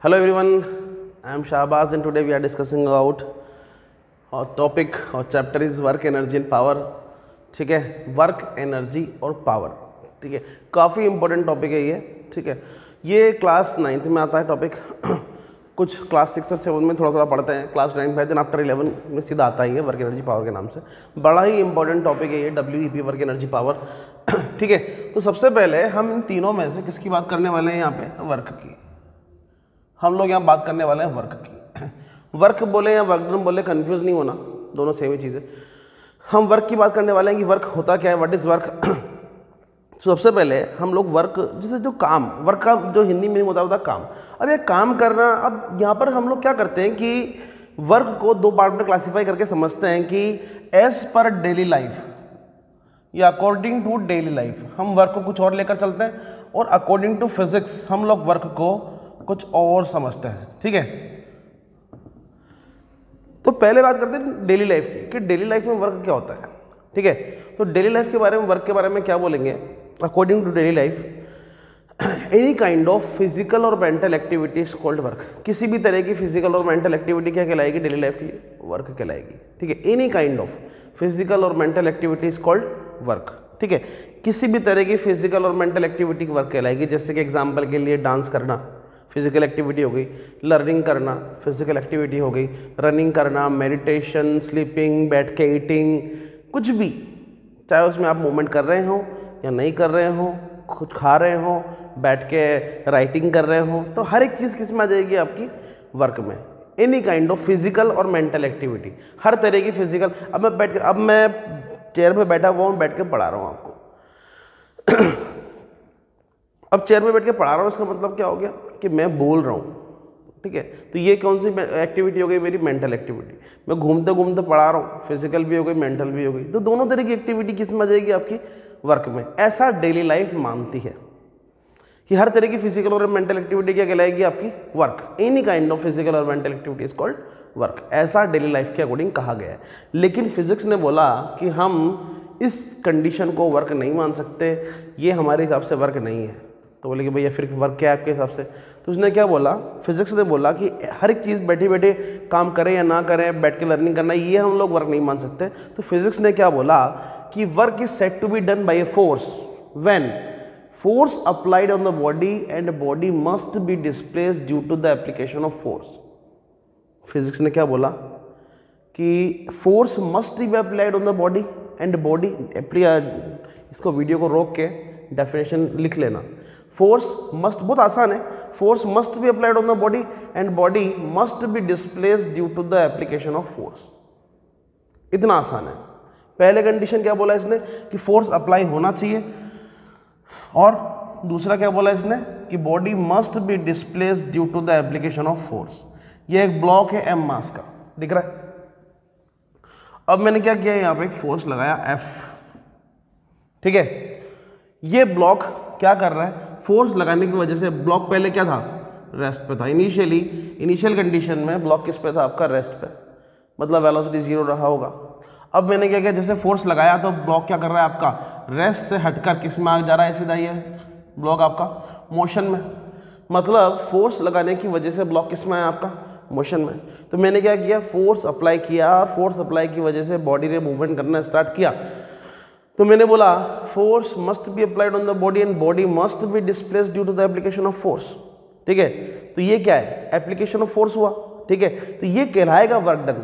Hello everyone, I am Shahbaz and today we are discussing about our topic or chapter is work energy and power. ठीक है, work energy और power. ठीक है, काफ़ी important topic है ये. ठीक है, ये क्लास 9th में आता है टॉपिक. कुछ क्लास 6 और 7 में थोड़ा थोड़ा पढ़ते हैं. क्लास 9 में आफ्टर 11 में सीधा आता ही है वर्क एनर्जी पावर के नाम से. बड़ा ही इंपॉर्टेंट टॉपिक है ये WEP वर्क एनर्जी पावर. ठीक है, तो सबसे पहले हम इन तीनों में से किसकी बात करने वाले हैं? यहाँ पे वर्क की. हम लोग यहाँ बात करने वाले हैं वर्क की. वर्क बोले या वर्क डन बोले कंफ्यूज नहीं होना, दोनों सेम ही चीज़ है. हम वर्क की बात करने वाले हैं कि वर्क होता क्या है, व्हाट इज़ वर्क. सबसे पहले हम लोग वर्क जैसे जो काम, वर्क का जो हिंदी में होता है काम. अब ये काम करना, अब यहाँ पर हम लोग क्या करते हैं कि वर्क को दो पार्ट में क्लासीफाई करके समझते हैं कि एज पर डेली लाइफ या अकॉर्डिंग टू डेली लाइफ हम वर्क को कुछ और लेकर चलते हैं, और अकॉर्डिंग टू फिजिक्स हम लोग वर्क को कुछ और समझते हैं. ठीक है, तो पहले बात करते हैं डेली लाइफ की कि डेली लाइफ में वर्क क्या होता है. ठीक है, तो डेली लाइफ के बारे में, वर्क के बारे में क्या बोलेंगे? According to daily life any kind of physical और mental activity is called work. किसी भी तरह की फिजिकल और मेंटल एक्टिविटी क्या कहलाएगी डेली लाइफ के लिए? वर्क कहलाएगी. ठीक है, एनी काइंड ऑफ फिजिकल और mental activity is called work. ठीक है, किसी भी तरह की फिजिकल और मेंटल एक्टिविटी वर्क कहलाएगी. जैसे कि एग्जाम्पल के लिए डांस करना फिजिकल एक्टिविटी हो गई, लर्निंग करना फिजिकल एक्टिविटी हो गई, रनिंग करना, मेडिटेशन, स्लीपिंग, बैठ के ईटिंग, कुछ भी, चाहे उसमें आप मूवमेंट कर रहे हो या नहीं कर रहे हो, कुछ खा रहे हो, बैठ के राइटिंग कर रहे हो, तो हर एक चीज़ किस में आ जाएगी आपकी? वर्क में. एनी काइंड ऑफ फिजिकल और मेंटल एक्टिविटी, हर तरह की फिजिकल. अब मैं चेयर पे बैठा हुआ हूँ, बैठ के पढ़ा रहा हूँ आपको. अब चेयर पे बैठ के पढ़ा रहा हूँ, इसका मतलब क्या हो गया कि मैं बोल रहा हूँ. ठीक है, तो ये कौन सी एक्टिविटी हो गई? मेरी मेंटल एक्टिविटी. मैं घूमते घूमते पढ़ा रहा हूँ, फिजिकल भी हो गई, मेंटल भी हो गई. तो दोनों तरह की एक्टिविटी किस में आ जाएगी? आपकी वर्क में. ऐसा डेली लाइफ मानती है कि हर तरह की फिजिकल और मेंटल एक्टिविटी क्या कहलाएगी? आपकी work. Any kind of physical और mental activity is called work. ऐसा डेली लाइफ के अकॉर्डिंग कहा गया है. लेकिन फिजिक्स ने बोला कि हम इस कंडीशन को वर्क नहीं मान सकते, ये हमारे हिसाब से वर्क नहीं है. तो बोले कि भैया फिर वर्क क्या है आपके हिसाब से? तो उसने क्या बोला, फिजिक्स ने बोला कि हर एक चीज़ बैठे बैठे काम करें या ना करें, बैठ के लर्निंग करना, ये हम लोग वर्क नहीं मान सकते. तो फिजिक्स ने क्या बोला कि work is said to be done by a force when force applied on the body and body must be displaced due to the application of force. Physics ने क्या बोला कि force must be applied on the body and body, इसको video को रोक के definition लिख लेना. फोर्स मस्ट, बहुत आसान है, force must be applied on the body and body must be displaced due to the application of force. इतना आसान है. पहले कंडीशन क्या बोला इसने कि फोर्स अप्लाई होना चाहिए, और दूसरा क्या बोला इसने कि body must be displaced due to the application of force. ये एक ब्लॉक है m मास का, दिख रहा है. अब मैंने क्या किया, यहां पे एक फोर्स लगाया F. ठीक है, ये ब्लॉक क्या कर रहा है? फोर्स लगाने की वजह से ब्लॉक पहले क्या था? रेस्ट पे था. इनिशियल कंडीशन में ब्लॉक किस पे था? आपका रेस्ट पे, मतलब वेलोसिटी 0 रहा होगा. अब मैंने क्या किया, जैसे फोर्स लगाया तो ब्लॉक क्या कर रहा है आपका? रेस्ट से हटकर किस में आ जा रहा है? सीधा ये ब्लॉक आपका मोशन में. मतलब फोर्स लगाने की वजह से ब्लॉक किस में है आपका? मोशन में. तो मैंने क्या किया, फोर्स अप्लाई किया, और फोर्स अप्लाई की वजह से बॉडी ने मूवमेंट करना स्टार्ट किया. तो मैंने बोला force must be applied on the body and body must be displaced due to the application of force. ठीक है, तो ये क्या है? एप्लीकेशन ऑफ फोर्स हुआ. ठीक है, तो ये कहलाएगा वर्क डन,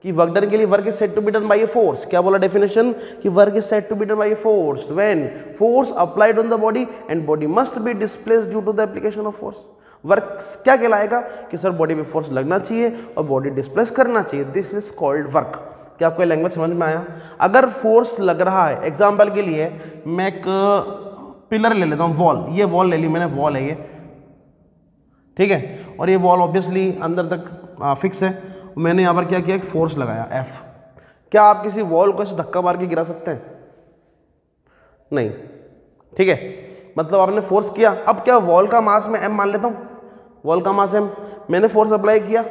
कि वर्क डन के लिए work is said to be done by a force. क्या बोला डेफिनेशन? कि work is said to be done by a force when force applied on the body and body must be displaced due to the application of force. Work क्या कहलाएगा कि sir body पे force लगना चाहिए और body displace करना चाहिए. This is called work. क्या आपको लैंग्वेज समझ में आया? अगर फोर्स लग रहा है, एग्जाम्पल के लिए मैं एक पिलर ले लेता हूँ, वॉल. ये वॉल ले ली मैंने, वॉल है ये. ठीक है, और ये वॉल ऑब्वियसली अंदर तक फिक्स है. मैंने यहाँ पर क्या किया, एक फोर्स लगाया F. क्या आप किसी वॉल को धक्का मार के गिरा सकते हैं? नहीं. ठीक है, मतलब आपने फोर्स किया. अब क्या वॉल का मास मैं M मान लेता हूँ, वॉल का मास M, मैंने फोर्स अप्लाई किया,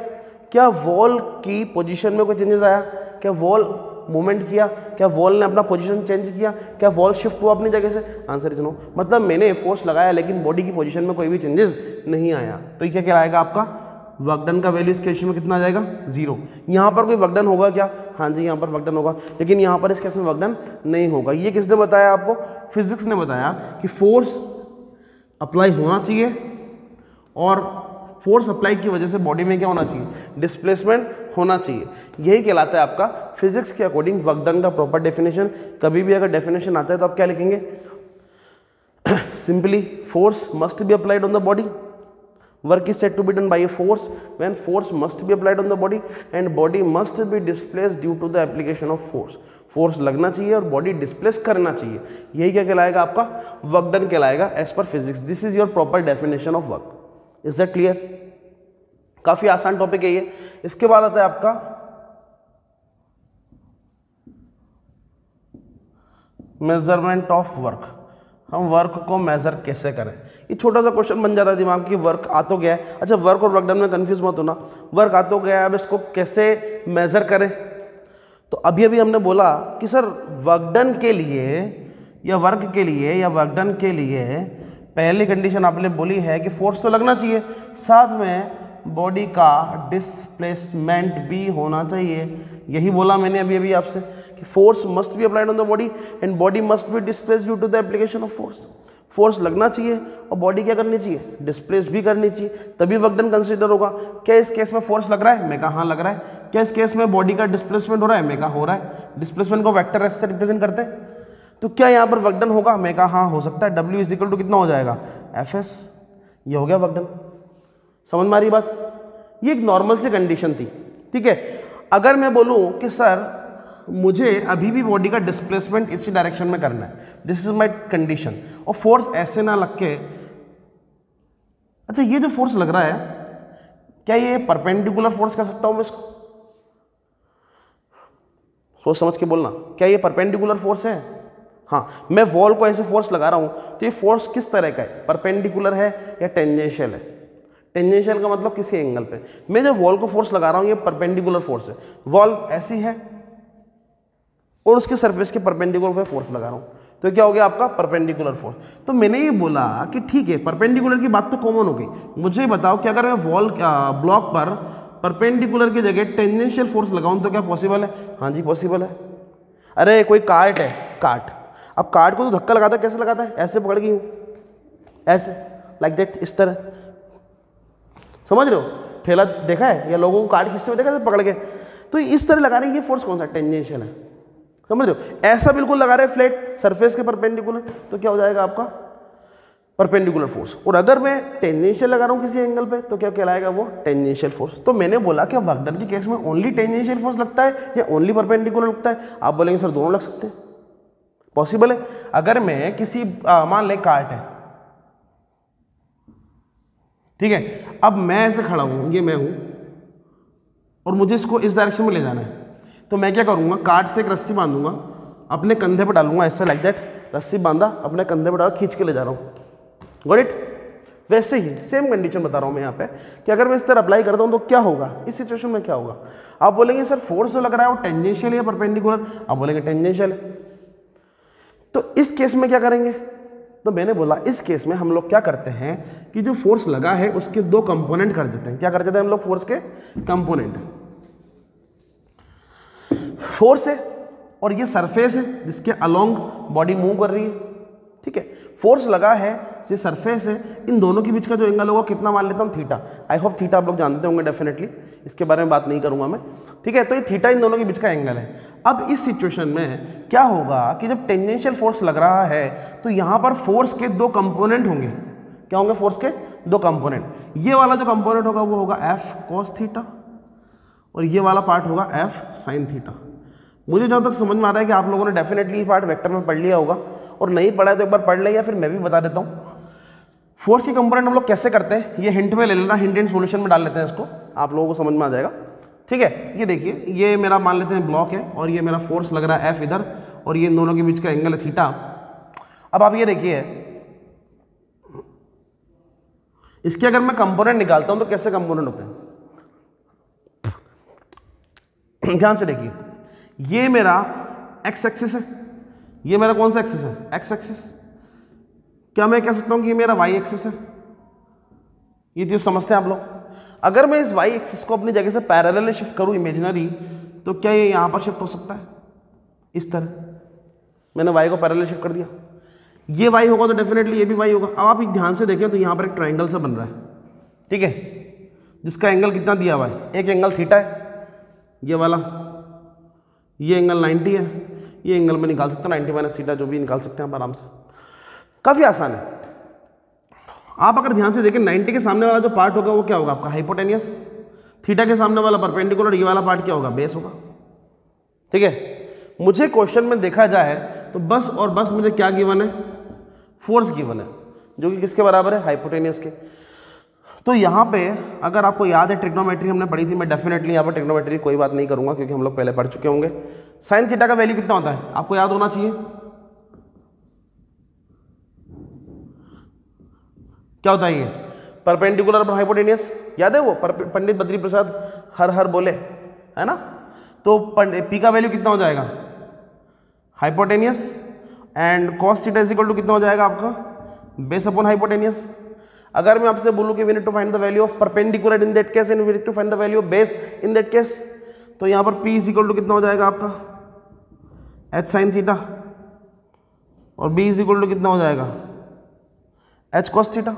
क्या वॉल की पोजीशन में कोई चेंजेस आया? क्या वॉल मूवमेंट किया? क्या वॉल ने अपना पोजीशन चेंज किया? क्या वॉल शिफ्ट हुआ अपनी जगह से? Answer is no. मतलब मैंने फोर्स लगाया लेकिन बॉडी की पोजीशन में कोई भी चेंजेस नहीं आया, तो ये क्या कहलाएगा आपका? वर्क डन का वैल्यू इस केस में कितना आ जाएगा? 0। यहाँ पर कोई वर्क डन होगा क्या? हाँ जी, यहाँ पर वर्क डन होगा, लेकिन यहाँ पर इस केस में वर्क डन नहीं होगा। ये किसने बताया आपको? फिजिक्स ने बताया कि फोर्स अप्लाई होना चाहिए और फोर्स अप्लाई की वजह से बॉडी में क्या होना चाहिए? डिस्प्लेसमेंट होना चाहिए। यही कहलाता है आपका फिजिक्स के अकॉर्डिंग वर्क डन का प्रॉपर डेफिनेशन। कभी भी अगर डेफिनेशन आता है तो आप क्या लिखेंगे? Simply force must be applied on the body, work is said to be done by a force when force must be applied on the body and body must be displaced due to the application of force. Force लगना चाहिए और body displace करना चाहिए। यही क्या कहलाएगा? आपका work done कहलाएगा as per physics. This is your proper definition of work. Is that clear? काफी आसान टॉपिक है ये। इसके बाद आता है आपका मेजरमेंट ऑफ वर्क। हम वर्क को मेजर कैसे करें? ये छोटा सा क्वेश्चन बन जाता है दिमाग की, वर्क आ तो गया है। अच्छा, वर्क और वर्क डन में कंफ्यूज मत होना। वर्क आ तो गया है, अब इसको कैसे मेजर करें? तो अभी अभी हमने बोला कि सर वर्क डन के लिए या वर्क के लिए या वर्क डन के लिए पहली कंडीशन आपने बोली है कि फोर्स तो लगना चाहिए, साथ में बॉडी का डिस्प्लेसमेंट भी होना चाहिए। यही बोला मैंने अभी अभी आपसे कि force must be applied on the body and body must be displace due to the application of force. Force लगना चाहिए और बॉडी क्या करनी चाहिए? डिस्प्लेस भी करनी चाहिए, तभी वर्क डन कंसीडर होगा। क्या इस केस में फोर्स लग रहा है? मैं कहा हाँ लग रहा है। क्या इस केस में बॉडी का डिस्प्लेसमेंट हो रहा है? मैं कहा हो रहा है। डिस्प्लेसमेंट को वेक्टर एस से रिप्रेजेंट करते हैं, तो क्या यहाँ पर वर्क डन होगा? मैं कहा हाँ हो सकता है। W इज इक्वल टू कितना हो जाएगा? FS। ये हो गया वर्क डन। समझ में आ रही बात? ये एक नॉर्मल सी कंडीशन थी, ठीक है। अगर मैं बोलूं कि सर मुझे अभी भी बॉडी का डिस्प्लेसमेंट इसी डायरेक्शन में करना है, दिस इज माय कंडीशन, और फोर्स ऐसे ना लग के, अच्छा ये जो फोर्स लग रहा है क्या ये परपेंडिकुलर फोर्स कह सकता हूं मैं इसको? सोच समझ के बोलना, क्या ये परपेंडिकुलर फोर्स है? हाँ, मैं वॉल को ऐसे फोर्स लगा रहा हूं तो ये फोर्स किस तरह का है? परपेंडिकुलर है या टेंजेंशियल है? टेंजेंशियल का मतलब किसी एंगल पे। मैं जो वॉल को फोर्स लगा रहा हूं ये परपेंडिकुलर फोर्स है। वॉल ऐसी है और उसके सरफेस के परपेंडिकुलर पे फोर्स लगा रहा हूं, तो क्या हो गया आपका? Perpendicular force. तो मैंने ये बोला कि ठीक है, परपेंडिकुलर की बात तो कॉमन हो गई। मुझे बताओ कि अगर मैं वॉल ब्लॉक पर परपेंडिकुलर की जगह टेंजेंशियल फोर्स लगाऊं तो क्या पॉसिबल है? हाँ जी पॉसिबल है। अरे कोई कार्ट है, कार्ट, अब कार्ट को तो धक्का लगाता है, कैसे लगाता है? ऐसे पकड़ गई, ऐसे, लाइक दैट, इस तरह। समझ रहे हो? ठेला देखा है या लोगों को कार्ट खींचते हुए देखा है पकड़ के? तो इस तरह लगा रहे हैं। ये फोर्स कौन सा? टेंजेंशियल है। समझ रहे हो? ऐसा बिल्कुल लगा रहे हैं फ्लैट सरफेस के परपेंडिकुलर, तो क्या हो जाएगा आपका? Perpendicular force. और अगर मैं टेंजेंशियल लगा रहा हूं किसी एंगल पे तो क्या कहलाएगा वो? Tangential force. तो मैंने बोला कि वर्क डन के केस में ओनली टेंजेंशियल फोर्स लगता है या ओनली परपेंडिकुलर लगता है? आप बोलेंगे सर दोनों लग सकते हैं, पॉसिबल है। अगर मैं किसी मान लें कार्ट है, ठीक है, अब मैं ऐसे खड़ा हूं, ये मैं हूं और मुझे इसको इस डायरेक्शन में ले जाना है, तो मैं क्या करूंगा? कार्ट से एक रस्सी बांधूंगा, अपने कंधे पर डालूंगा, ऐसे लाइक दैट, रस्सी बांधा, अपने कंधे पर डाला, खींच के ले जा रहा हूं। Got it? वैसे ही सेम कंडीशन बता रहा हूं मैं यहाँ पे कि अगर मैं इस तरह अप्लाई करता हूं तो क्या होगा, इस सिचुएशन में क्या होगा। आप बोलेंगे सर फोर्स जो लग रहा है वो टेंजेंशियल या परपेंडिकुलर? आप बोलेंगे टेंजेंशियल है। तो इस केस में क्या करेंगे? तो मैंने बोला इस केस में हम लोग क्या करते हैं कि जो फोर्स लगा है उसके दो कंपोनेंट कर देते हैं। क्या कर देते हैं हम लोग? फोर्स के कंपोनेंट। फोर्स है और ये सरफेस है जिसके अलोंग बॉडी मूव कर रही है, ठीक है। फोर्स लगा है, ये सरफेस है, इन दोनों के बीच का जो एंगल होगा कितना मान लेता हूँ? थीटा। आई होप थीटा आप लोग जानते होंगे डेफिनेटली, इसके बारे में बात नहीं करूंगा मैं, ठीक है। तो ये थीटा इन दोनों के बीच का एंगल है। अब इस सिचुएशन में क्या होगा कि जब टेंजेंशियल फोर्स लग रहा है तो यहां पर फोर्स के दो कंपोनेंट होंगे। क्या होंगे? फोर्स के दो कंपोनेंट। ये वाला जो कंपोनेंट होगा वो होगा एफ कॉस थीटा और ये वाला पार्ट होगा एफ साइन थीटा। मुझे जहाँ तक समझ में आ रहा है कि आप लोगों ने डेफिनेटली ये पार्ट वेक्टर में पढ़ लिया होगा, और नहीं पढ़ा है तो एक बार पढ़ लें या फिर मैं भी बता देता हूँ। फोर्स की कंपोनेंट हम लोग कैसे करते हैं ये हिंट में ले लेना, हिंट एंड सॉल्यूशन में डाल लेते हैं इसको, आप लोगों को समझ में आ जाएगा, ठीक है। ये देखिए, ये मेरा मान लेते हैं ब्लॉक है और ये मेरा फोर्स लग रहा है एफ इधर और ये इन दोनों के बीच का एंगल है थीटा। अब आप ये देखिए, इसके अगर मैं कंपोनेंट निकालता हूं तो कैसे कंपोनेंट होते हैं? ध्यान से देखिए, ये मेरा एक्स एक्सिस है, ये मेरा कौन सा एक्सिस है, एक्स एक्सिस। क्या मैं कह सकता हूं कि ये मेरा वाई एक्सिस है? ये चीज समझते हैं आप लोग। अगर मैं इस वाई एक्सिस को अपनी जगह से पैरेलल शिफ्ट करूं इमेजिनरी, तो क्या ये यहां पर शिफ्ट हो सकता है? इस तरह मैंने वाई को पैरेलल शिफ्ट कर दिया, ये वाई होगा तो डेफिनेटली ये भी वाई होगा। अब आप ध्यान से देखें तो यहां पर एक ट्राइंगल सा बन रहा है, ठीक है, जिसका एंगल कितना दिया हुआ है, एक एंगल थीटा है ये वाला, ये एंगल 90 है, ये एंगल में निकाल सकते हैं 90 माइनस थीटा, जो भी निकाल सकते हैं आप आराम से, काफ़ी आसान है। आप अगर ध्यान से देखें 90 के सामने वाला जो पार्ट होगा वो क्या होगा आपका, हाइपोटेनियस। थीटा के सामने वाला परपेंडिकुलर, ये वाला पार्ट क्या होगा, बेस होगा, ठीक है। मुझे क्वेश्चन में देखा जाए तो बस और बस मुझे क्या गिवन है, फोर्स गिवन है, जो कि किसके बराबर है, हाइपोटेनियस के। तो यहाँ पे अगर आपको याद है ट्रिग्नोमेट्री हमने पढ़ी थी, मैं डेफिनेटली यहाँ पर ट्रिग्नोमेट्री कोई बात नहीं करूँगा क्योंकि हम लोग पहले पढ़ चुके होंगे। साइन थीटा का वैल्यू कितना होता है आपको याद होना चाहिए, क्या होता है ये, परपेंडिकुलर पर हाइपोटेनियस, याद है वो पंडित बद्री प्रसाद हर हर बोले, है ना। तो पी का वैल्यू कितना हो जाएगा, hypotenuse, and cos theta is equal to कितना हो जाएगा आपका, बेस अपॉन हाइपोटेनियस। अगर मैं आपसे बोलूं कि we need to find the value of perpendicular in that case and we need to find the value of base in that case, तो यहां पर P इज इक्वल टू कितना हो जाएगा आपका, H साइन थीटा, और B इज इक्वल टू कितना हो जाएगा, H कॉस थीटा।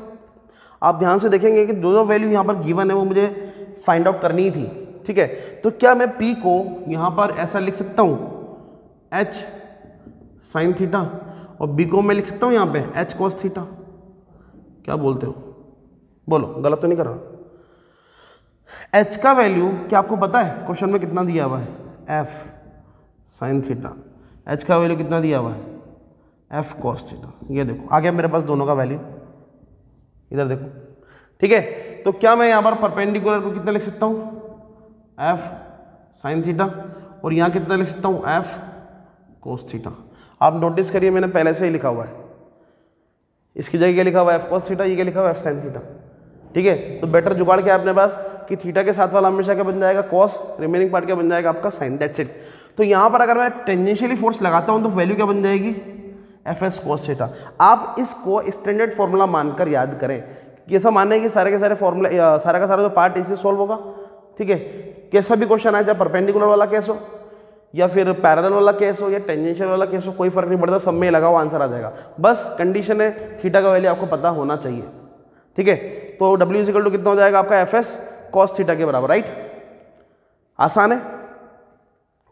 आप ध्यान से देखेंगे कि जो जो वैल्यू यहाँ पर गिवन है वो मुझे फाइंड आउट करनी थी, ठीक है। तो क्या मैं P को यहाँ पर ऐसा लिख सकता हूँ, H साइन थीटा, और B को मैं लिख सकता हूँ यहाँ पे H कॉस थीटा? क्या बोलते हो, बोलो, गलत तो नहीं कर रहा। H का वैल्यू क्या आपको पता है क्वेश्चन में कितना दिया हुआ है, F साइन थीटा। H का वैल्यू कितना दिया हुआ है, F कॉस थीटा। ये देखो आ गया मेरे पास दोनों का वैल्यू, इधर देखो, ठीक है। तो क्या मैं यहाँ पर परपेंडिकुलर को कितना लिख सकता हूँ, F साइन थीटा, और यहाँ कितना लिख सकता हूँ, F कोस थीटा। आप नोटिस करिए मैंने पहले से ही लिखा हुआ है, इसकी जगह क्या लिखा हुआ है, F कोस थीटा, ये क्या लिखा हुआ है, F साइन थीटा, ठीक है। तो बेटर जुगाड़ क्या है अपने पास कि थीटा के साथ वाला हमेशा क्या बन जाएगा, कॉस, रिमेनिंग पार्ट क्या बन जाएगा आपका, साइन, दैट्स इट। तो यहाँ पर अगर मैं टेंजेंशियली फोर्स लगाता हूँ तो वैल्यू क्या बन जाएगी, Fs cos थीटा। आप इसको स्टैंडर्ड फॉर्मूला मानकर याद करें कि ऐसा माने कि सारे के सारे फॉर्मूला, सारा का सारा जो पार्ट इसे सॉल्व होगा, ठीक है। कैसा भी क्वेश्चन आए, चाहे परपेंडिकुलर वाला केस हो या फिर पैरेलल वाला केस हो या टेंजेंशियल वाला केस हो, कोई फर्क नहीं पड़ता, सब में लगाओ आंसर आ जाएगा। बस कंडीशन है थीटा का वैल्यू आपको पता होना चाहिए, ठीक है। तो W इज इक्वल टू कितना हो जाएगा आपका, Fs cos थीटा के बराबर, राइट। आसान है।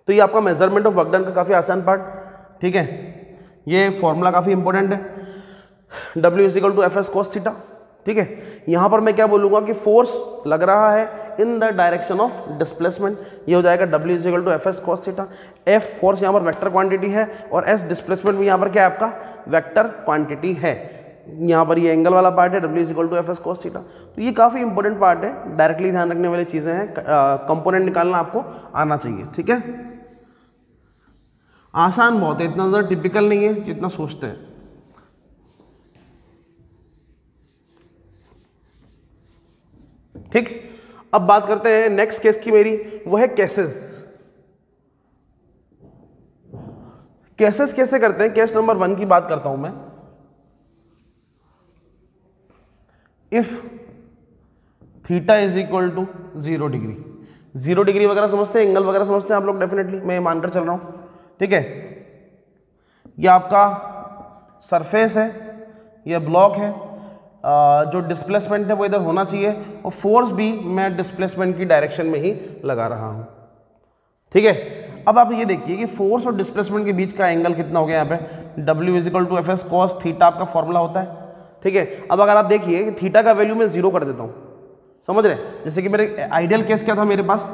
तो ये आपका मेजरमेंट ऑफ वर्क डन का काफी आसान पार्ट, ठीक है। ये फॉर्मूला काफी इंपॉर्टेंट है, W is equal to Fs cos theta, ठीक है। यहां पर मैं क्या बोलूंगा कि फोर्स लग रहा है in the direction of displacement, ये हो जाएगा W is equal to Fs cos theta. F force यहाँ पर वेक्टर क्वांटिटी है और S डिस्प्लेसमेंट में यहाँ पर क्या है आपका, वेक्टर क्वांटिटी है। यहाँ पर ये एंगल वाला पार्ट है, W is equal to Fs cos theta. तो ये काफी इंपॉर्टेंट पार्ट है, डायरेक्टली ध्यान रखने वाली चीजें हैं, कंपोनेंट निकालना आपको आना चाहिए, ठीक है। आसान बहुत है, इतना ज़्यादा टिपिकल नहीं है जितना सोचते हैं। ठीक, अब बात करते हैं नेक्स्ट केस की मेरी, वो है केसेस। केसेस कैसे करते हैं, केस नंबर 1 की बात करता हूं मैं। If theta is equal to 0 degree, 0 degree वगैरह समझते हैं, एंगल वगैरह समझते हैं आप लोग डेफिनेटली, मैं मानकर चल रहा हूं, ठीक है। ये आपका सरफेस है, ये ब्लॉक है, जो डिस्प्लेसमेंट है वो इधर होना चाहिए और फोर्स भी मैं डिस्प्लेसमेंट की डायरेक्शन में ही लगा रहा हूं, ठीक है। अब आप ये देखिए कि फोर्स और डिस्प्लेसमेंट के बीच का एंगल कितना हो गया यहाँ पे, W is equal to Fs cos theta आपका फॉर्मूला होता है, ठीक है। अब अगर आप देखिए कि थीटा का वैल्यू मैं 0 कर देता हूँ, समझ रहे हैं, जैसे कि मेरे आइडियल केस क्या था मेरे पास,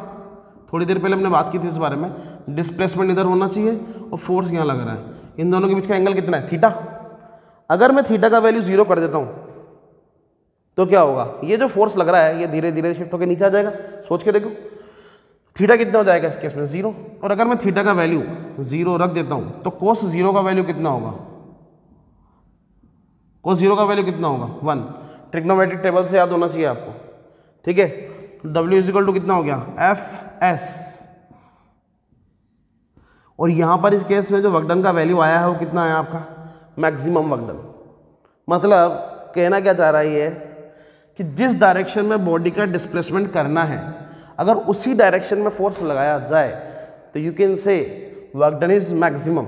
थोड़ी देर पहले हमने बात की थी इस बारे में, डिस्प्लेसमेंट इधर होना चाहिए और फोर्स यहाँ लग रहा है, इन दोनों के बीच का एंगल कितना है, थीटा। अगर मैं थीटा का वैल्यू 0 कर देता हूँ तो क्या होगा, ये जो फोर्स लग रहा है ये धीरे धीरे शिफ्ट होकर नीचे आ जाएगा, सोच के देखो थीटा कितना हो जाएगा इस केस में 0। और अगर मैं थीटा का वैल्यू 0 रख देता हूँ तो कोस 0 का वैल्यू कितना होगा, कोस 0 का वैल्यू कितना होगा 1, ट्रिग्नोमेट्रिक टेबल से याद होना चाहिए आपको, ठीक है। W इज इक्वल टू कितना हो गया, Fs और यहाँ पर इस केस में जो वर्क डन का वैल्यू आया है वो कितना आया आपका, मैक्सिमम वर्क डन। मतलब कहना क्या चाह रहा है ये कि जिस डायरेक्शन में बॉडी का डिस्प्लेसमेंट करना है अगर उसी डायरेक्शन में फोर्स लगाया जाए तो यू कैन से वर्क डन इज मैक्सिमम।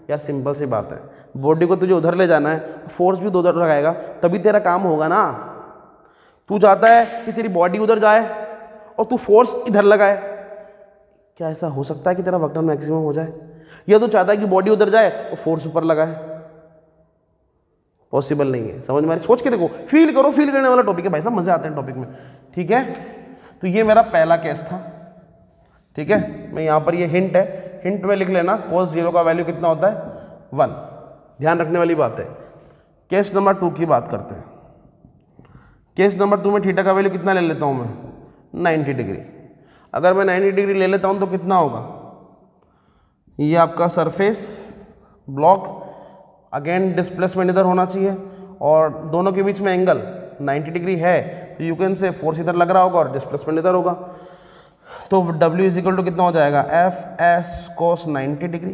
यार सिंपल सी बात है, बॉडी को तुझे उधर ले जाना है, फोर्स भी उधर लगाएगा तभी तेरा काम होगा ना। तू चाहता है कि तेरी बॉडी उधर जाए और तू फोर्स इधर लगाए, क्या ऐसा हो सकता है कि तेरा वर्क डन मैक्सिमम हो जाए? या तो चाहता है कि बॉडी उधर जाए और फोर्स ऊपर लगाए? पॉसिबल नहीं है। समझ में आ रही? सोच के देखो, फील करो, फील करने वाला टॉपिक है भाई साहब, मजे आते हैं टॉपिक में। ठीक है, तो ये मेरा पहला केस था। ठीक है, मैं यहाँ पर ये हिंट है, हिंट में लिख लेना cos 0 का वैल्यू कितना होता है, 1। ध्यान रखने वाली बात है। केस नंबर 2 की बात करते हैं। केस नंबर 2 में थीटा का वैल्यू कितना ले लेता हूँ मैं, 90 डिग्री। अगर मैं 90 डिग्री ले लेता हूँ तो कितना होगा, ये आपका सरफेस ब्लॉक, अगेन डिस्प्लेसमेंट इधर होना चाहिए और दोनों के बीच में एंगल 90 डिग्री है तो यू कैन से फोर्स इधर लग रहा होगा और डिस्प्लेसमेंट इधर होगा। तो W इज इक्वल टू कितना हो जाएगा, FS cos 90 डिग्री।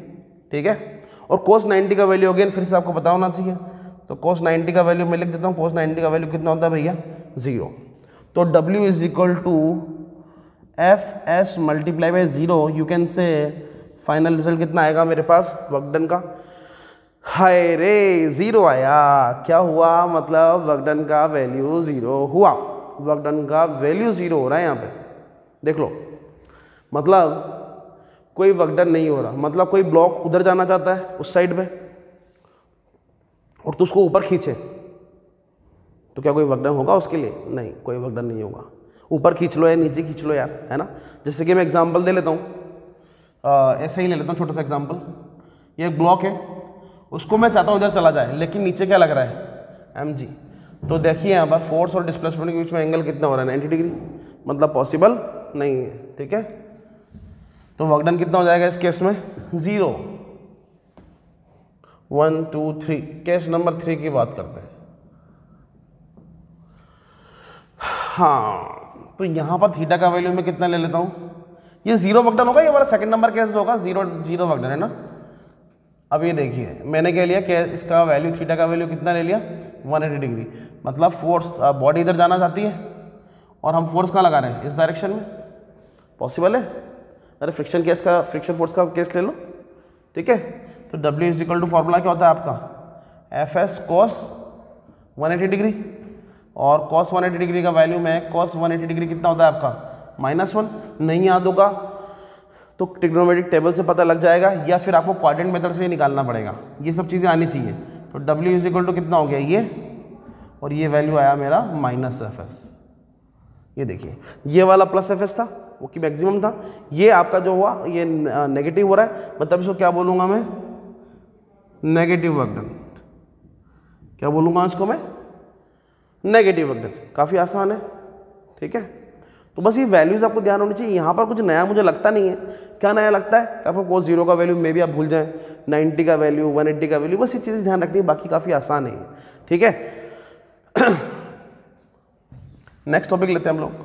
ठीक है, और cos 90 का वैल्यू अगेन फिर से आपको पता होना चाहिए, तो cos 90 का वैल्यू मैं लिख देता हूँ। cos 90 का वैल्यू कितना होता है भैया, 0। तो W is equal to FS multiply by 0, you can say final result कितना आएगा मेरे पास वर्क डन का, हाय रे 0 आया। क्या हुआ, मतलब वर्क डन का वैल्यू 0 हुआ। वर्क डन का वैल्यू 0 हो रहा है यहाँ पे, देख लो। मतलब कोई वर्क डन नहीं हो रहा, मतलब कोई ब्लॉक उधर जाना चाहता है उस साइड पे और तो उसको ऊपर खींचे तो क्या कोई वर्क डन होगा उसके लिए? नहीं, कोई वर्क डन नहीं होगा। ऊपर खींच लो या नीचे खींच लो यार, है ना। जैसे कि मैं एग्जांपल दे लेता हूँ, ऐसा ही ले लेता हूँ छोटा सा एग्जांपल। ये एक ब्लॉक है, उसको मैं चाहता हूँ इधर चला जाए, लेकिन नीचे क्या लग रहा है, mg। तो देखिए यहाँ पर फोर्स और डिस्प्लेसमेंट के बीच में एंगल कितना हो रहा है, 90 डिग्री। मतलब पॉसिबल नहीं है। ठीक है, तो वर्क डन कितना हो जाएगा इस केस में, 0। 1 2 3। केस नंबर 3 की बात करते हैं। हाँ, तो यहाँ पर थीटा का वैल्यू मैं कितना ले लेता हूँ, ये 0 वर्क डन होगा, ये हमारा सेकंड नंबर केस होगा, 0 वर्क डन है ना। अब ये देखिए मैंने क्या लिया, कि इसका वैल्यू थीटा का वैल्यू कितना ले लिया, 180 डिग्री। मतलब फोर्स, बॉडी इधर जाना चाहती है और हम फोर्स कहाँ लगा रहे हैं, इस डायरेक्शन में। पॉसिबल है? अरे फ्रिक्शन केस का, फ्रिक्शन फोर्स का केस ले लो। ठीक है, तो W is equal to formula क्या होता है आपका, FS cos 180 डिग्री, और cos 180 डिग्री का वैल्यू में cos 180 डिग्री कितना होता है आपका, -1। नहीं याद होगा तो ट्रिग्नोमेट्रिक टेबल से पता लग जाएगा, या फिर आपको क्वाड्रेंट मेथड से ही निकालना पड़ेगा। ये सब चीज़ें आनी चाहिए। तो W इज इक्वल टू कितना हो गया ये, और ये वैल्यू आया मेरा -FS। ये देखिए ये वाला +FS था, वो कि मैक्सिमम था। ये आपका जो हुआ ये नेगेटिव हो रहा है, मतलब इसको क्या बोलूँगा मैं, नेगेटिव वर्क डन। क्या बोलूँगा इसको मैं, नेगेटिव वर्क डन। काफ़ी आसान है। ठीक है, तो बस ये वैल्यूज़ आपको ध्यान होनी चाहिए। यहाँ पर कुछ नया मुझे लगता नहीं है। क्या नया लगता है, आपको cos 0 का वैल्यू मे भी आप भूल जाएं, 90 का वैल्यू, 180 का वैल्यू, बस ये चीज़ें ध्यान रखनी है, बाकी काफ़ी आसान है। ठीक है, नेक्स्ट टॉपिक लेते हैं हम लोग।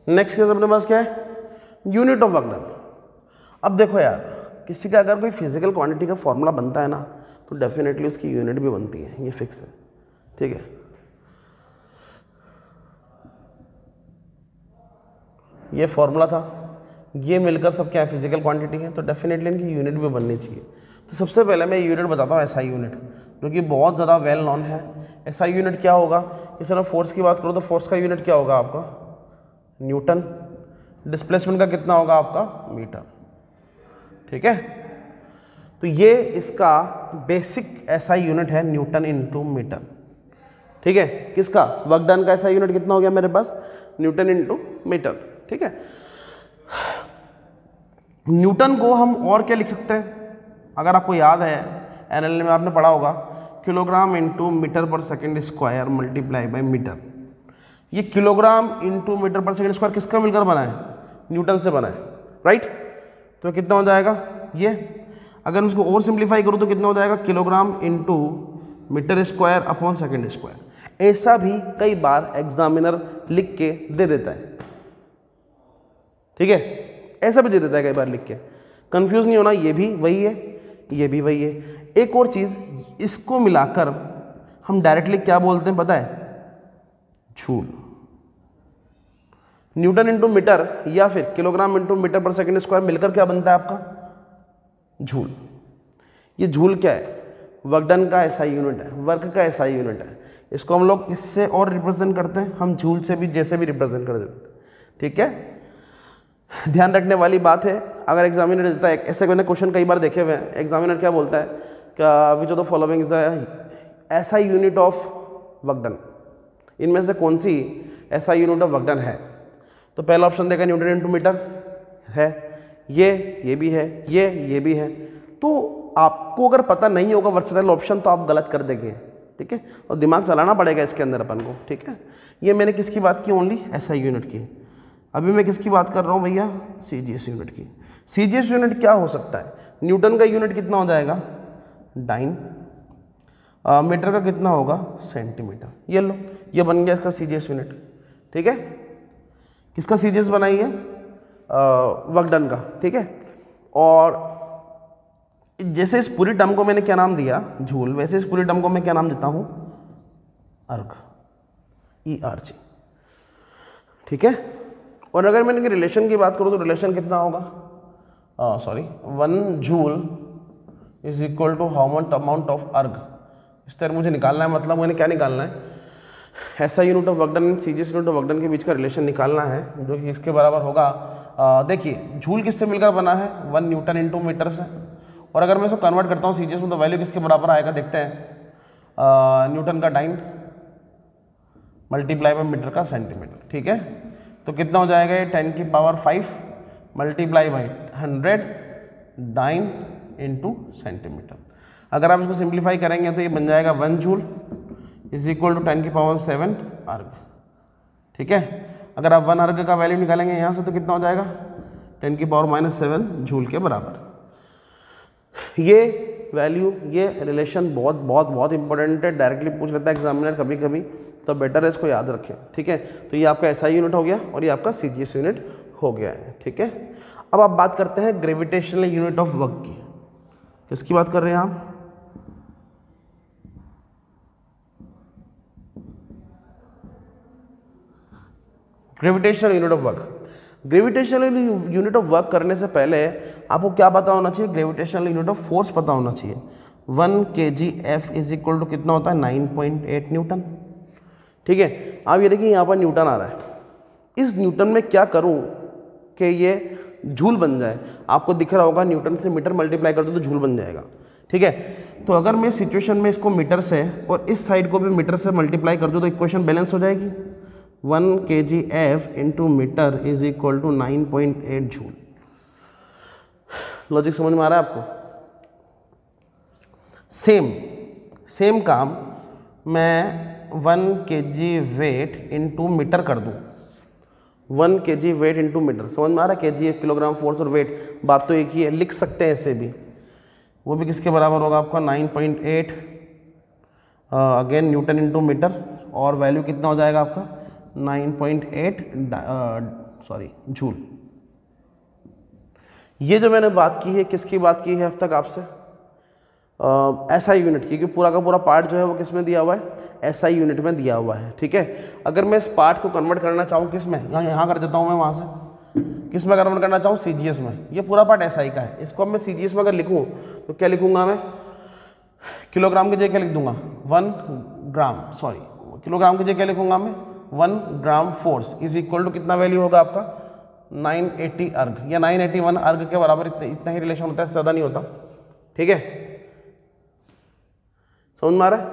नेक्स्ट केस अपने पास क्या है, यूनिट ऑफ वर्क डन। अब देखो यार, किसी का अगर कोई फिजिकल क्वांटिटी का फॉर्मूला बनता है ना, तो डेफिनेटली उसकी यूनिट भी बनती है, ये फिक्स है। ठीक है, ये फॉर्मूला था, ये मिलकर सब क्या है, फिजिकल क्वांटिटी है, तो डेफिनेटली इनकी यूनिट भी बननी चाहिए। तो सबसे पहले मैं यूनिट बताता हूँ, SI यूनिट, जो कि बहुत ज़्यादा वेल नॉन है। SI यूनिट क्या होगा, कि चलो फोर्स की बात करो तो फोर्स का यूनिट क्या होगा आपका, न्यूटन। डिस्प्लेसमेंट का कितना होगा आपका, मीटर। ठीक है, तो ये इसका बेसिक SI यूनिट है, न्यूटन इनटू मीटर। ठीक है, किसका, वर्क डन का SI यूनिट कितना हो गया मेरे पास, न्यूटन इनटू मीटर। ठीक है, न्यूटन को हम और क्या लिख सकते हैं, अगर आपको याद है एनएल में आपने पढ़ा होगा kilogram into metre per second square multiply by metre. ये kilogram into metre per second square किसका मिलकर बना है? न्यूटन से बना है, राइट। तो कितना हो जाएगा ये, अगर मैं इसको और सिंप्लीफाई करूँ तो कितना हो जाएगा? Kilogram into metre square upon second square. ऐसा भी कई बार एग्जामिनर लिख के दे देता है, ठीक है, ऐसा भी दे देता है कई बार लिख के, कंफ्यूज नहीं होना, ये भी वही है, ये भी वही है। एक और चीज़, इसको मिलाकर हम डायरेक्टली क्या बोलते हैं पता है? जूल। न्यूटन इंटू मीटर या फिर kilogram into metre per second square मिलकर क्या बनता है आपका? जूल। ये जूल क्या है? वर्क डन का एसआई यूनिट है, वर्क का एसआई यूनिट है। इसको हम लोग इससे और रिप्रेजेंट करते हैं, हम जूल से भी जैसे भी रिप्रेजेंट कर देते हैं, ठीक है। ध्यान रखने वाली बात है, अगर एग्जामिनर देता है, ऐसे मैंने क्वेश्चन कई बार देखे हुए हैं, एग्जामिनर क्या बोलता है क्या which of the following is the S I unit of work done, इनमें से कौन सी S I unit of work done है? तो पहला ऑप्शन देगा न्यूटन इंटू मीटर है, ये भी है, ये भी है। तो आपको अगर पता नहीं होगा वर्सेटाइल ऑप्शन तो आप गलत कर देंगे, ठीक है, और दिमाग चलाना पड़ेगा इसके अंदर अपन को, ठीक है। ये मैंने किसकी बात की? ओनली एसआई यूनिट की। अभी मैं किसकी बात कर रहा हूँ भैया? सीजीएस यूनिट की। सीजीएस यूनिट क्या हो सकता है? न्यूटन का यूनिट कितना हो जाएगा? डाइन। मीटर का कितना होगा? सेंटीमीटर। ये लो, ये बन गया इसका सीजीएस यूनिट, ठीक है। किसका सीजीएस बनाई है? वर्क डन का, ठीक है। और जैसे इस पूरी टर्म को मैंने क्या नाम दिया? जूल, वैसे इस पूरी टर्म को मैं क्या नाम देता हूँ? अर्ग, ERG, ठीक है। और अगर मैंने रिलेशन की बात करूँ तो रिलेशन कितना होगा? 1 joule is equal to how much amount of erg. इस तरह मुझे निकालना है, मतलब मैंने क्या निकालना है? ऐसा unit of work done, CGS unit of work done के बीच का रिलेशन निकालना है, जो कि इसके बराबर होगा। देखिए जूल किससे मिलकर बना है? 1 न्यूटन इंटू मीटर से। और अगर मैं इसको कन्वर्ट करता हूँ सीजीएस में तो वैल्यू किसके बराबर आएगा? देखते हैं, न्यूटन का डाइन मल्टीप्लाई बाई मीटर का सेंटीमीटर, ठीक है। तो कितना हो जाएगा? ये 10 की power 5 multiply by 100 dyne into centimetre. अगर आप इसको सिंप्लीफाई करेंगे तो ये बन जाएगा 1 जूल इज इक्वल टू 10 की पावर 7 अर्ग, ठीक है। अगर आप 1 अर्ग का वैल्यू निकालेंगे यहाँ से तो कितना हो जाएगा? 10 की पावर -7 जूल के बराबर। ये वैल्यू, ये रिलेशन बहुत बहुत बहुत इंपॉर्टेंट है, डायरेक्टली पूछ लेता है एग्जामिनर कभी कभी, तो बेटर है इसको याद रखें, ठीक है। तो ये आपका एसआई यूनिट हो गया और ये आपका सीजीएस यूनिट हो गया है, ठीक है। अब आप बात करते हैं ग्रेविटेशनल यूनिट ऑफ वर्क की। किसकी बात कर रहे हैं आप? Gravitational unit of work. Gravitational unit of work करने से पहले आपको क्या पता होना चाहिए? ग्रेविटेशनल यूनिट ऑफ फोर्स पता होना चाहिए। 1 kgf इज इक्वल टू कितना होता है? 9.8 न्यूटन, ठीक है। आप ये देखिए यहाँ पर न्यूटन आ रहा है, इस न्यूटन में क्या करूँ कि ये जूल बन जाए? आपको दिख रहा होगा न्यूटन से मीटर मल्टीप्लाई कर दो तो जूल बन जाएगा, ठीक है। तो अगर मैं सिचुएशन में इसको मीटर से और इस साइड को भी मीटर से मल्टीप्लाई कर दूँ तो इक्वेशन बैलेंस हो जाएगी। 1 kgf into metre is equal to 9.8 joule. Logic समझ में आ रहा है आपको? सेम काम मैं 1 kg वेट इंटू मीटर कर दूं। 1 kg वेट इंटू मीटर, समझ में आ रहा है? kg किलोग्राम फोर्स और वेट, बात तो एक ही है, लिख सकते हैं ऐसे भी। वो भी किसके बराबर होगा आपका? 9.8 अगेन न्यूटन इंटू मीटर, और वैल्यू कितना हो जाएगा आपका? 9.8 जूल। ये जो मैंने बात की है, किसकी बात की है अब तक आपसे? एसआई यूनिट की, क्योंकि पूरा का पूरा पार्ट जो है वो किस में दिया हुआ है? एसआई यूनिट में दिया हुआ है, ठीक है। अगर मैं इस पार्ट को कन्वर्ट करना चाहूँ किस में? यहाँ कर देता हूँ मैं, वहाँ से किस में कन्वर्ट करना चाहूँ? सीजीएस में। ये पूरा पार्ट एसआई का है, इसको अब मैं सीजीएस में अगर लिखूँ तो क्या लिखूँगा मैं? किलोग्राम की जगह क्या लिख दूंगा? 1 ग्राम, सॉरी किलोग्राम की जगह क्या लिखूँगा मैं? 1 gram force is equal to कितना वैल्यू होगा आपका? 980 अर्ग या 981 अर्ग के बराबर। इतना ही रिलेशन होता है, ज़्यादा नहीं होता, ठीक है। समझ में आ रहा है?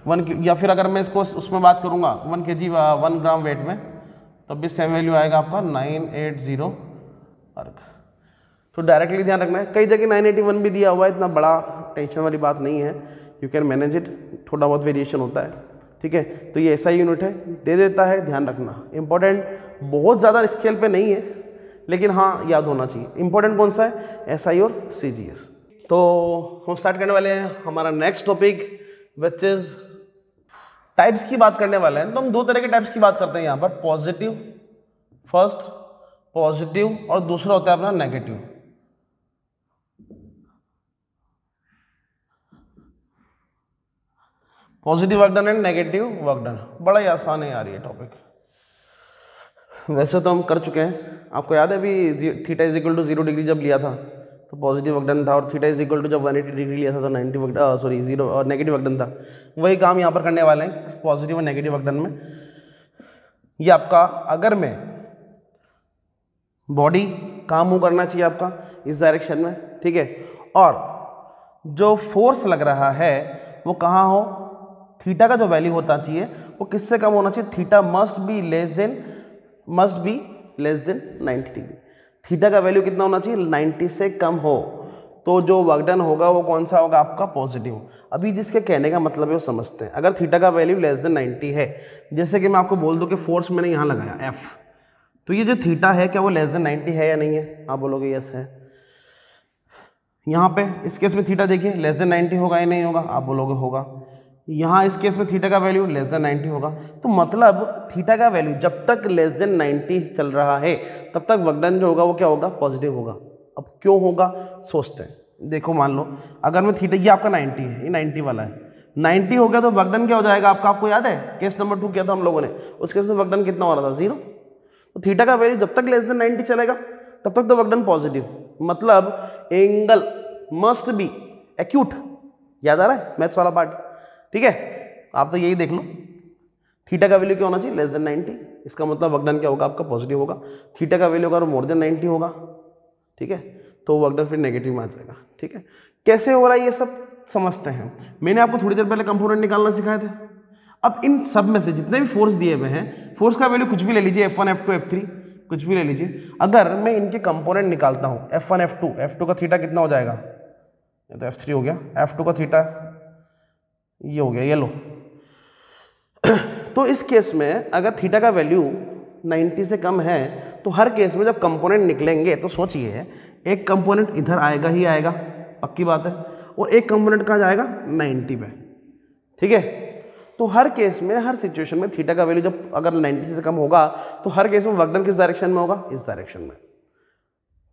1 या फिर अगर मैं इसको उसमें बात करूंगा 1 kg 1 ग्राम वेट में, तब भी सेम वैल्यू आएगा आपका 980 अर्ग। तो डायरेक्टली ध्यान रखना है, कई जगह 981 भी दिया हुआ है, इतना बड़ा टेंशन वाली बात नहीं है, यू कैन मैनेज इट, थोड़ा बहुत वेरिएशन होता है, ठीक है। तो ये SI यूनिट है, दे देता है, ध्यान रखना, इंपॉर्टेंट, बहुत ज़्यादा स्केल पे नहीं है लेकिन हाँ याद होना चाहिए। इंपॉर्टेंट कौन सा है? SI और CGS। तो हम स्टार्ट करने वाले हैं हमारा next topic which is types की बात करने वाले हैं। तो हम दो तरह के टाइप्स की बात करते हैं यहाँ पर, पॉजिटिव, फर्स्ट पॉजिटिव और दूसरा होता है अपना negative. Positive work done and negative work done, बड़ा ही आसान है यार ये टॉपिक, वैसे तो हम कर चुके हैं। आपको याद है अभी theta is equal to 0 degree जब लिया था तो पॉजिटिव वर्क डन था, और थीटा इज इक्वल टू जब 180 डिग्री लिया था तो 90 वर्क, सॉरी 0 और नेगेटिव वर्क डन था। वही काम यहाँ पर करने वाले हैं पॉजिटिव और नेगेटिव वर्क डन में। ये आपका अगर मैं बॉडी काम मूव करना चाहिए आपका इस डायरेक्शन में, ठीक है, और जो फोर्स लग रहा है वो कहाँ हो, थीटा का जो वैल्यू होता चाहिए वो किससे कम होना चाहिए, theta must be less than 90 degree. Theta का वैल्यू कितना होना चाहिए, 90 से कम हो, तो जो वर्क डन होगा वो कौन सा होगा आपका, पॉजिटिव। अभी जिसके कहने का मतलब है वो समझते हैं। अगर थीटा का वैल्यू लेस देन 90 है, जैसे कि मैं आपको बोल दूं कि फोर्स मैंने यहाँ लगाया F, तो ये जो थीटा है क्या वो लेस देन 90 है या नहीं है, आप बोलोगे यस है। यहाँ पे इस केस में थीटा देखिए लेस देन 90 होगा या नहीं होगा, आप बोलोगे होगा। यहाँ इस केस में थीटा का वैल्यू लेस देन 90 होगा, तो मतलब थीटा का वैल्यू जब तक लेस देन 90 चल रहा है तब तक वर्क डन जो होगा वो क्या होगा, पॉजिटिव होगा। अब क्यों होगा सोचते हैं, देखो मान लो अगर मैं थीटा, ये आपका 90 है, ये 90 वाला है, 90 हो गया तो वर्क डन क्या हो जाएगा आपका, आपको याद है केस नंबर 2 किया था हम लोगों ने, उस केस में वर्क डन कितना हो रहा था, 0। तो थीटा का वैल्यू जब तक लेस देन 90 चलेगा तब तक तो वर्क डन पॉजिटिव, मतलब एंगल मस्ट बी एक्यूट। याद आ रहा है मैथ्स वाला पार्ट, ठीक है। आप तो यही देख लो, थीटा का वैल्यू क्या होना चाहिए, लेस देन 90, इसका मतलब वर्क डन क्या होगा आपका, पॉजिटिव होगा। थीटा का वैल्यू अगर मोर देन 90 होगा, ठीक है, तो वर्क डन फिर नेगेटिव में आ जाएगा, ठीक है। कैसे हो रहा है ये सब समझते हैं। मैंने आपको थोड़ी देर पहले कंपोनेंट निकालना सिखाए थे। अब इन सब में से जितने भी फोर्स दिए हुए हैं, फोर्स का वैल्यू कुछ भी ले लीजिए, F1 F2 F3 कुछ भी ले लीजिए। अगर मैं इनके कंपोनेंट निकालता हूँ F1 F2 का थीटा कितना हो जाएगा, ये तो F3 हो गया, F2 का थीटा ये हो गया, ये लो। तो इस केस में अगर थीटा का वैल्यू 90 से कम है तो हर केस में जब कंपोनेंट निकलेंगे तो सोचिए एक कंपोनेंट इधर आएगा ही आएगा, पक्की बात है, और एक कंपोनेंट कहाँ जाएगा, 90 पे, ठीक है। तो हर केस में, हर सिचुएशन में थीटा का वैल्यू जब अगर 90 से कम होगा तो हर केस में वर्क डन किस डायरेक्शन में होगा, इस डायरेक्शन में,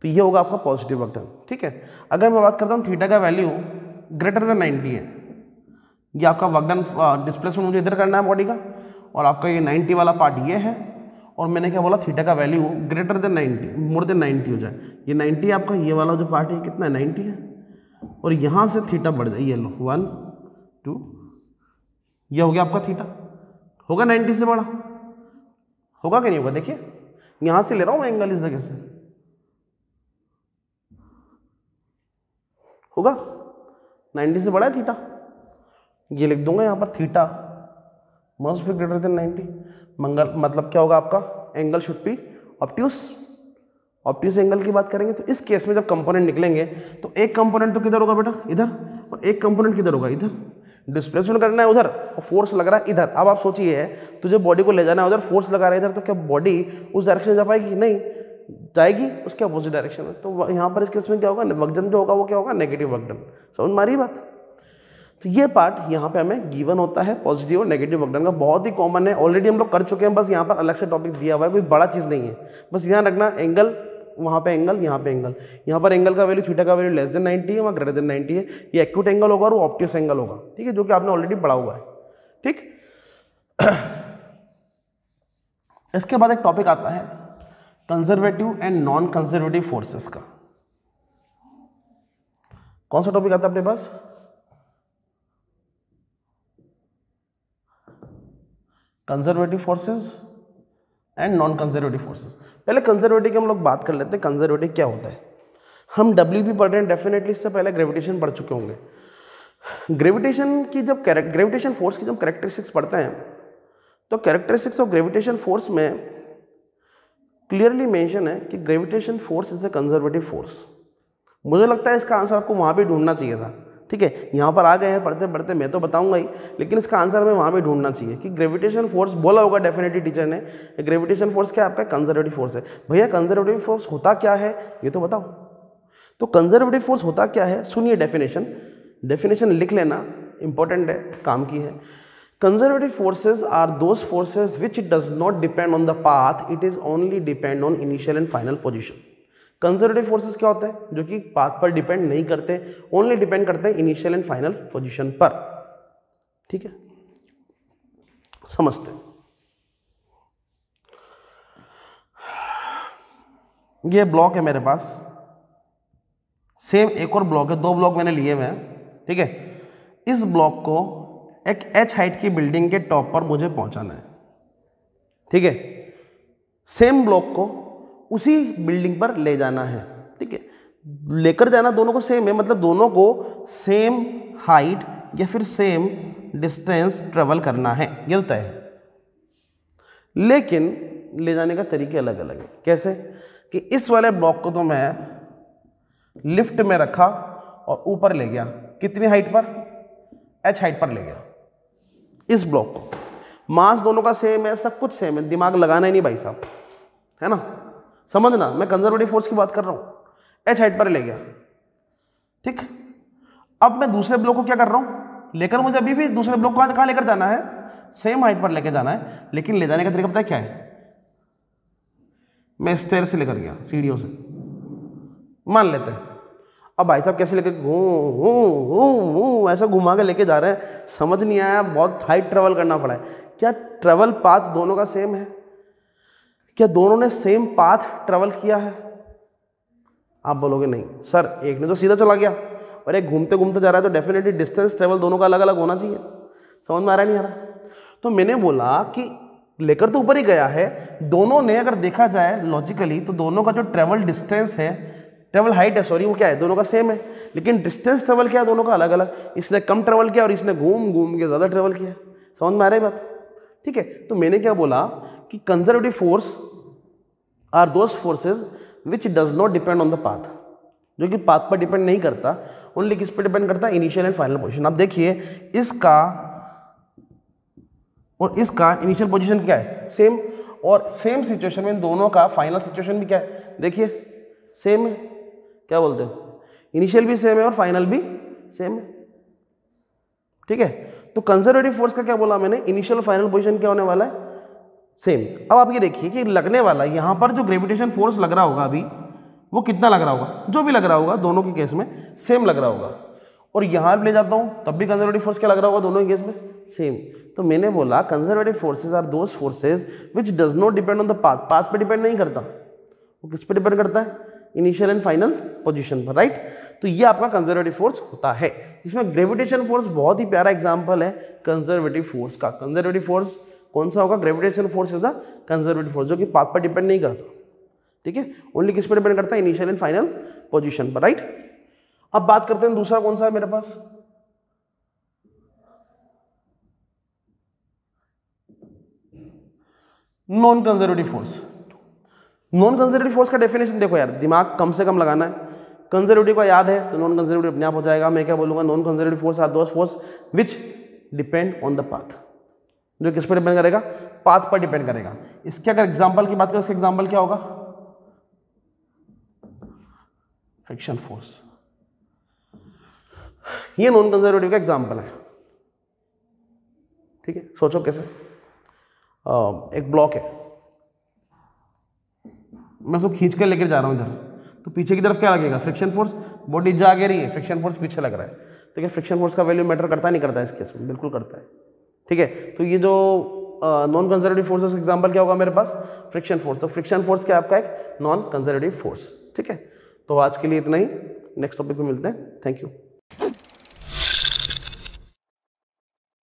तो ये होगा आपका पॉजिटिव वर्क डन, ठीक है। अगर मैं बात करता हूँ थीटा का वैल्यू ग्रेटर देन 90 है, ये आपका वर्क डन डिस्प्लेसमेंट मुझे इधर करना है बॉडी का, और आपका ये 90 वाला पार्ट ये है, और मैंने क्या बोला, थीटा का value greater than 90, more than 90 हो जाए, ये 90 आपका, ये वाला जो पार्ट है कितना है, 90 है, और यहाँ से थीटा बढ़ जाए, ये लो 1 2, ये हो गया आपका थीटा, होगा 90 से बड़ा, होगा कि नहीं होगा, देखिए यहाँ से ले रहा हूँ मैं एंगल इस जगह से, होगा 90 से बड़ा है थीटा, ये लिख दूंगा यहाँ पर, theta must be greater than 90, मतलब क्या होगा आपका, angle should be obtuse. Obtuse angle की बात करेंगे तो इस केस में जब कंपोनेंट निकलेंगे तो एक कंपोनेंट तो किधर होगा बेटा, इधर, और एक कंपोनेंट किधर होगा, इधर। डिस्प्लेसमेंट करना है उधर और फोर्स लग रहा है इधर। अब आप सोचिए तुझे बॉडी को ले जाना है उधर, फोर्स लगा रहा है इधर, तो क्या बॉडी उस डायरेक्शन में जा पाएगी, नहीं जाएगी, उसके अपोजिट डायरेक्शन में। तो यहाँ पर इस केस में क्या होगा, वर्क डन जो होगा वो क्या होगा, नेगेटिव वर्क डन। समझ मारी बात। तो ये पार्ट यहाँ पे हमें गिवन होता है पॉजिटिव और नेगेटिव वर्क डन का, बहुत ही कॉमन है, ऑलरेडी हम लोग कर चुके हैं, बस यहाँ पर अलग से टॉपिक दिया हुआ है, कोई बड़ा चीज़ नहीं है। बस ध्यान रखना, एंगल वहाँ पे एंगल, यहाँ पे एंगल, यहाँ पर एंगल का वैल्यू थीटा का वैल्यू लेस देन 90 है, वहाँ ग्रेटर देन 90 है, ये एक्यूट एंगल होगा और वो ऑब्ट्यूस एंगल होगा, ठीक है, जो कि आपने ऑलरेडी पढ़ा हुआ है, ठीक। इसके बाद एक टॉपिक आता है conservative and non conservative forces का। कौन सा टॉपिक आता है अपने पास, conservative forces and non conservative forces. पहले कंजर्वेटिव की हम लोग बात कर लेते हैं, कंजर्वेटिव क्या होता है। हम WP पढ़ रहे हैं, डेफिनेटली इससे पहले ग्रेविटेशन पढ़ चुके होंगे। ग्रेविटेशन की जब ग्रेविटेशन फोर्स की जब कैरेक्टरिस्टिक्स पढ़ते हैं तो कैरेक्टरिस्टिक्स ऑफ ग्रेविटेशन फोर्स में क्लियरली मेंशन है कि gravitation force is a conservative force. मुझे लगता है इसका आंसर आपको वहाँ भी ढूंढना चाहिए था, ठीक है, यहाँ पर आ गए हैं पढ़ते पढ़ते, मैं तो बताऊंगा ही, लेकिन इसका आंसर हमें वहाँ भी ढूंढना चाहिए कि ग्रेविटेशन फोर्स बोला होगा डेफिनेटली टीचर ने, ग्रेविटेशन फोर्स क्या आपका कंजर्वेटिव फोर्स है। भैया कंजर्वेटिव फोर्स होता क्या है ये तो बताओ। तो कंजर्वेटिव फोर्स होता क्या है, सुनिए डेफिनेशन लिख लेना, इंपॉर्टेंट है, काम की है। Conservative forces are those forces which does not depend on the path, it is only depend on initial and final position. Conservative forces क्या होता है, जो कि पाथ पर डिपेंड नहीं करते, ओनली डिपेंड करते हैं इनिशियल एंड फाइनल पोजीशन पर। ठीक है, समझते हैं। ये ब्लॉक है मेरे पास, सेम एक और ब्लॉक है, 2 ब्लॉक मैंने लिए हुए हैं। ठीक है, इस ब्लॉक को एक h हाइट की बिल्डिंग के टॉप पर मुझे पहुंचाना है। ठीक है, सेम ब्लॉक को उसी बिल्डिंग पर ले जाना है। ठीक है, लेकर जाना दोनों को सेम है, मतलब दोनों को सेम हाइट या फिर सेम डिस्टेंस ट्रेवल करना है, ये तो तय है। लेकिन ले जाने का तरीके अलग अलग है। कैसे कि इस वाले ब्लॉक को तो मैं लिफ्ट में रखा और ऊपर ले गया, कितनी हाइट पर, h हाइट पर ले गया इस ब्लॉक को। मास दोनों का सेम है, सब कुछ सेम है, दिमाग लगाना ही नहीं भाई साहब, है ना, समझना, मैं कंजर्वेटिव फोर्स की बात कर रहा हूं। h हाइट पर ले गया। ठीक, अब मैं दूसरे ब्लॉक को क्या कर रहा हूं, लेकर मुझे अभी भी दूसरे ब्लॉक को कहां लेकर जाना है, सेम हाइट पर लेकर जाना है, लेकिन ले जाने का तरीका पता है क्या है, मैं स्टेयर से लेकर गया, सीढ़ियों से, मान लेते हैं। अब भाई साहब कैसे लेकर ऐसा घुमा के लेके जा रहे हैं, समझ नहीं आया, बहुत हाइट ट्रेवल करना पड़ा है। क्या ट्रेवल पाथ दोनों का सेम है, क्या दोनों ने सेम पाथ ट्रेवल किया है? आप बोलोगे नहीं सर, एक ने तो सीधा चला गया और एक घूमते घूमते जा रहा है, तो डेफिनेटली डिस्टेंस ट्रेवल दोनों का अलग अलग होना चाहिए। समझ में आ रहा नहीं आ रहा? तो मैंने बोला कि लेकर तो ऊपर ही गया है, दोनों ने अगर देखा जाए लॉजिकली तो दोनों का जो ट्रेवल डिस्टेंस है, ट्रेवल हाइट है सॉरी, वो क्या है, दोनों का सेम है, लेकिन डिस्टेंस ट्रेवल क्या है दोनों का अलग अलग। इसने कम ट्रेवल किया और इसने घूम घूम के ज़्यादा ट्रेवल किया। समझ में आ रही बात? ठीक है, तो मैंने क्या बोला कि conservative force are those forces which does not depend on the path, जो कि पाथ पर डिपेंड नहीं करता, ओनली किस पर डिपेंड करता है, इनिशियल एंड फाइनल पोजीशन। आप देखिए इसका और इसका इनिशियल पोजीशन क्या है, सेम, और सेम सिचुएशन में दोनों का फाइनल सिचुएशन भी क्या है, देखिए सेम है। क्या बोलते हो, इनिशियल भी सेम है और फाइनल भी सेम है। ठीक है, तो कंजर्वेटिव फोर्स का क्या बोला मैंने, इनिशियल फाइनल पोजीशन क्या होने वाला है, सेम। अब आप ये देखिए कि लगने वाला यहां पर जो ग्रेविटेशन फोर्स लग रहा होगा अभी, वो कितना लग रहा होगा, जो भी लग रहा होगा दोनों के केस में सेम लग रहा होगा, और यहां ले जाता हूं तब भी कंजर्वेटिव फोर्स क्या लग रहा होगा दोनों के केस में, सेम। तो मैंने बोला conservative forces are those forces which does not depend on the path, path पर डिपेंड नहीं करता, वो किस पर डिपेंड करता है, इनिशियल एंड फाइनल पोजीशन पर, राइट। तो ये आपका कंजर्वेटिव फोर्स होता है। इसमें ग्रेविटेशन फोर्स बहुत ही प्यारा एग्जांपल है कंजर्वेटिव फोर्स का। कंजर्वेटिव फोर्स कौन सा होगा, gravitation force is the conservative force, जो कि पाथ पर डिपेंड नहीं करता। ठीक है, ओनली किस पर डिपेंड करता है, इनिशियल एंड फाइनल पोजीशन पर, राइट। अब बात करते हैं दूसरा कौन सा है मेरे पास, non conservative force. Non conservative force का डेफिनेशन देखो यार, दिमाग कम से कम लगाना है। कंजर्वेटिव का याद है तो नॉन कंजर्वेटिव अपने आप हो जाएगा। मैं क्या बोलूंगा, non conservative force are those force which depend on the path, जो किस पर डिपेंड करेगा, पाथ पर डिपेंड करेगा। इसके अगर एग्जांपल की बात करें, इसका एग्जांपल क्या होगा, फ्रिक्शन फोर्स। ये नॉन कंजर्वेटिव का एग्जांपल है। ठीक है, सोचो कैसे, एक ब्लॉक है, मैं उसको खींच कर लेकर जा रहा हूं इधर, तो पीछे की तरफ क्या लगेगा, फ्रिक्शन फोर्स, बॉडी जा के रही है, फ्रिक्शन फोर्स पीछे लग रहा है। तो क्या फ्रिक्शन फोर्स का वैल्यू मैटर करता है, नहीं करता है इस केस में, बिल्कुल करता है। ठीक है, तो ये जो नॉन कंजर्वेटिव फोर्स का एग्जांपल क्या होगा मेरे पास, फ्रिक्शन फोर्स। तो फ्रिक्शन फोर्स क्या आपका एक नॉन कंजर्वेटिव फोर्स। ठीक है, तो आज के लिए इतना ही, नेक्स्ट टॉपिक पे मिलते हैं, थैंक यू।